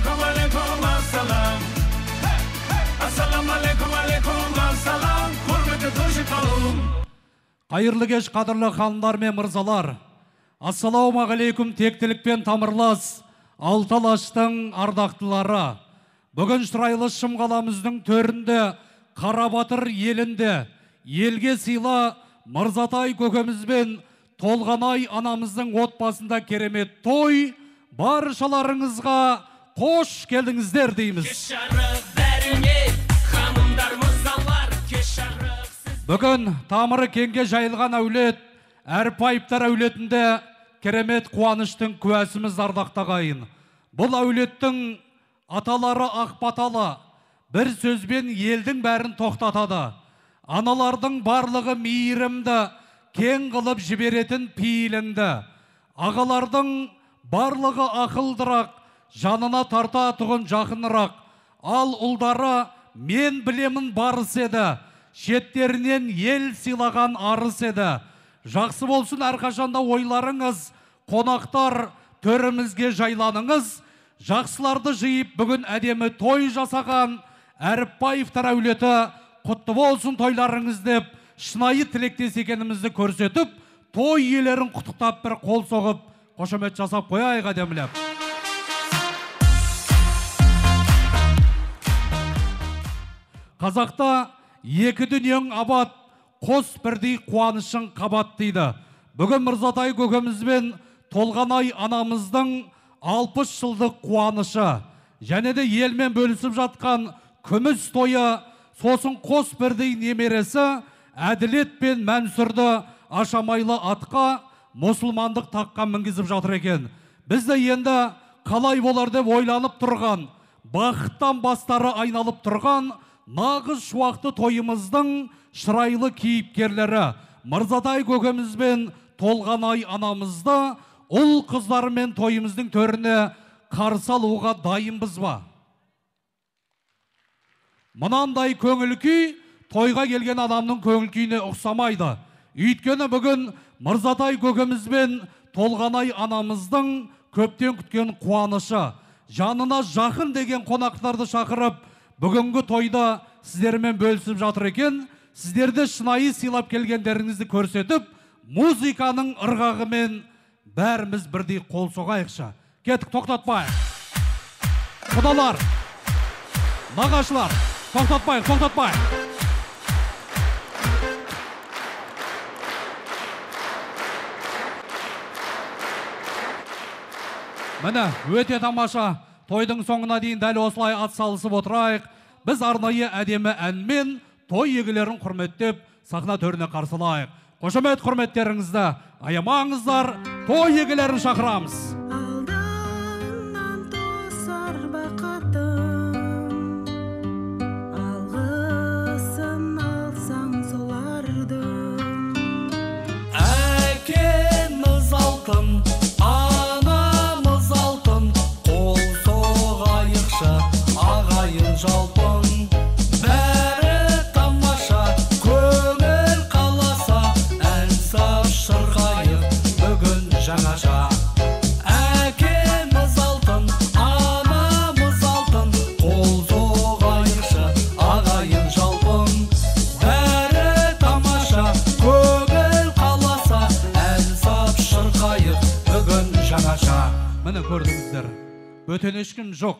алейкум, ассалам. Ассаламу алейкум, ассалам. Құрметті көрші қауым. Қайырлы кеш, қадірлі ханымдар мен мырзалар. Ассалаумағалейкум, тектілікпен тамырлас Алталаштың ардақтылары. Бүгін шырайлы шымғаламыздың төрінде, Қарабатыр елінде, елге сыйла Мырзатай көкемізбен Толғанай анамыздың отбасында керемет той. Баршаларыңызға қош келдіңіздер дейміз. Бүгін тамыры кеңге жайылған әулет, Әрпайыптар әулетінде керемет қуаныштың куәсіміз ардақтағайын. Бұл әулеттің аталары ақбаталы, бір сөзбен елдің бәрін тоқтатады. Аналардың барлығы мейірімді, кең қылып жіберетін пейіліңді. Ағалардың барлығы ақылдырақ, жанына тарта тұғын жақынырақ. Ал ұлдары мен білемін барыс еді, шеттерінен ел сыйлаған арыс еді. Жақсы болсын әрқашанда ойларыңыз, қонақтар төрімізге жайланыңыз. Жақсыларды жиып бүгін әдемі той жасаған Әріпбаевтар әулеті құтты болсын тойларыңыз деп шынайы тілектес екенімізді көрсетіп, той иелерін құттықтап бір қол соғып, қошемет жасап қояйық әдемілеп. Қазақта екі дүниең абат, қос бірдей қуанышың қабат дейді. Бүгін Мырзатай көкемізбен Толғанай анамыздың 60 жылдық қуанышы, және де елмен бөлісіп жатқан күміс тойы, сосын қос бірдей немересі Әділет пен Мәнсүрді ашамайлы атқа мұсылмандық таққа мінгізіп жатыр екен. Біз де енді қалай болар деп ойланып тұрған, бақыттан бастары айналып тұрған нағыз шуақты тойымыздың шырайлы кейіпкерлері Мырзатай көкемізбен Толғанай анамызды ұл қыздарымен тойымыздың төріне қарсы алуға дайынбыз ба? Мұнандай көңіл күй тойға келген адамның көңіл күйіне ұқсамайды. Өйткені бүгін Мырзатай көкемізбен Толғанай анамыздың көптен күткен қуанышы, жанына жақын деген қонақтарды шақырып, бүгінгі тойда сіздермен бөлісіп жатыр екен. Сіздерді шынайы сыйлап келгендеріңізді көрсетіп, музыканың ырғағымен бәріміз бірдей қол соғайықшы. Кеттік, тоқтатпайық. Құдалар, нағашылар, тоқтатпайық. Міне, өте тамаша. Тойдың соңына дейін дәл осылай атсалысып отырайық. Біз арнайы әдемі әнмен той егілерін құрметтеп, сахна төріне қарсылайық. Қошемет құрметтеріңізді аямаңыздар, той егілерін шақырамыз. Алданнан тосар бақытым, алғысын алсаң солардың. Әкеміз алтын, анамыз алтын, қол соғайықшы, ағайын жалпын. Бәрі тамаша, көңіл қаласа, ән сап шырқайық бүгін жаңаша. Әкеміз алтын, анамыз алтын, қол соғайықшы, ағайын жалпын. Бәрі тамаша, көңіл қаласа, ән сап шырқайық бүгін жаңаша. Міне көрдіңіздер, бөтен ешкім жоқ,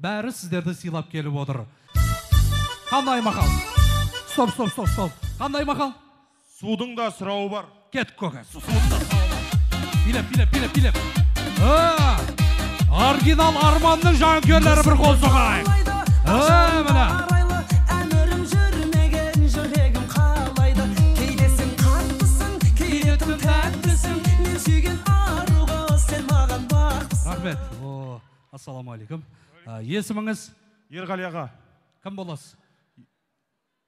бәрі сіздерді сыйлап келіп отыр. Қандай мақал? Стоп. Қандай мақал? Судың да сұрауы бар. Кет көке, судың да сұрауы бар. Билеп. Оригинал Арманның жанкерлері бір қол соғайық. Міне. Әмірім жүрмеген жүрегім қалайды. Кейдесің қаттысың, кейдетім тәттісің. Мен сүйген аруға сен маған бақтысың. Рахмет. Ассаламалейкум. Есіміңіз? Ерғали аға. Кім боласыз?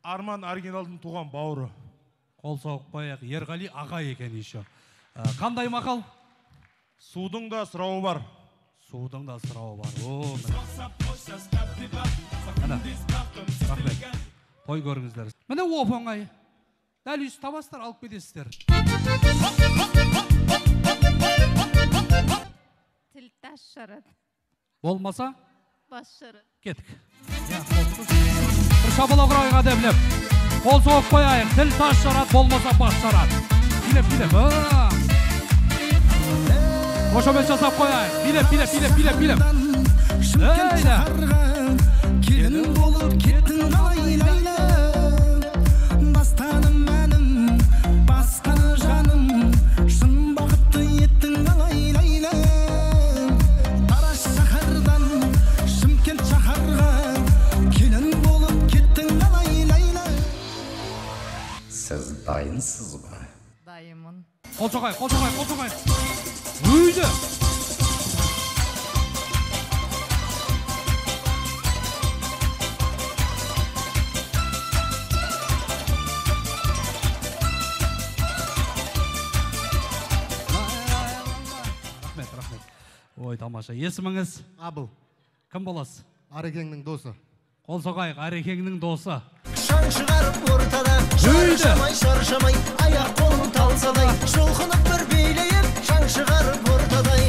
Арман оригиналдың туған бауыры. Қол соғып қояйық. Ерғали аға екен еще. Қандай мақал? Судың да сұрауы бар. Судың да сұрауы бар. Міне. Рахмет. Той көріңіздер. Міне оп-оңай. Дәл үйсі табастар, алып кетесіздер. Тілташ шарат. Болмаса? Başarı. Kettik. Bir şabala qurayga demlep. Qol soğuk koyayıq. Til taş şarat bolmasa baş şarat. Bilep. Koşamet жасап koyayıq. Bilep. Öyle. Kelin bolup kettin laylayla. Bastadım benim, baskanı canım. Şın bakıttı yettin laylayla. Taraş şahardan, Şımkent şaharga. Kelin bolup kettin laylayla. Siz dayınsız mı? Dayımın. Qol soğay. Uydu. Рахмет. Ой, тамаша. Есіміңіз? Абыл, Кім боласыз? Арекеңнің досы. Қол соғайық, Арекеңнің досы. Шаң шығарып ортада, шаршамай, аяқ қолын талсадай, жұлқынып бір билейіп, шаң шығарып ортадай.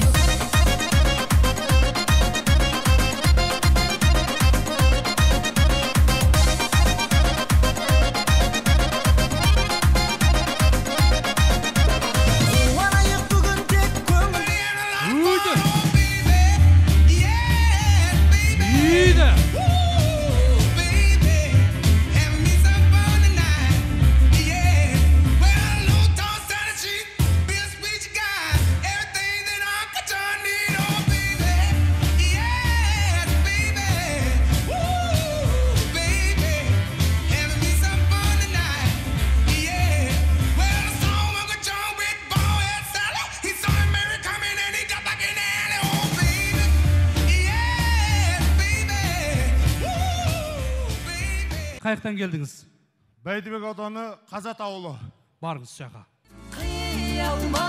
Қуанайық бүгін тек көңіл. Uydu. Қайықтан келдіңіз? Бәйдібек ауданы Қазат ауылы. Барыңыз жақа. Қия алмай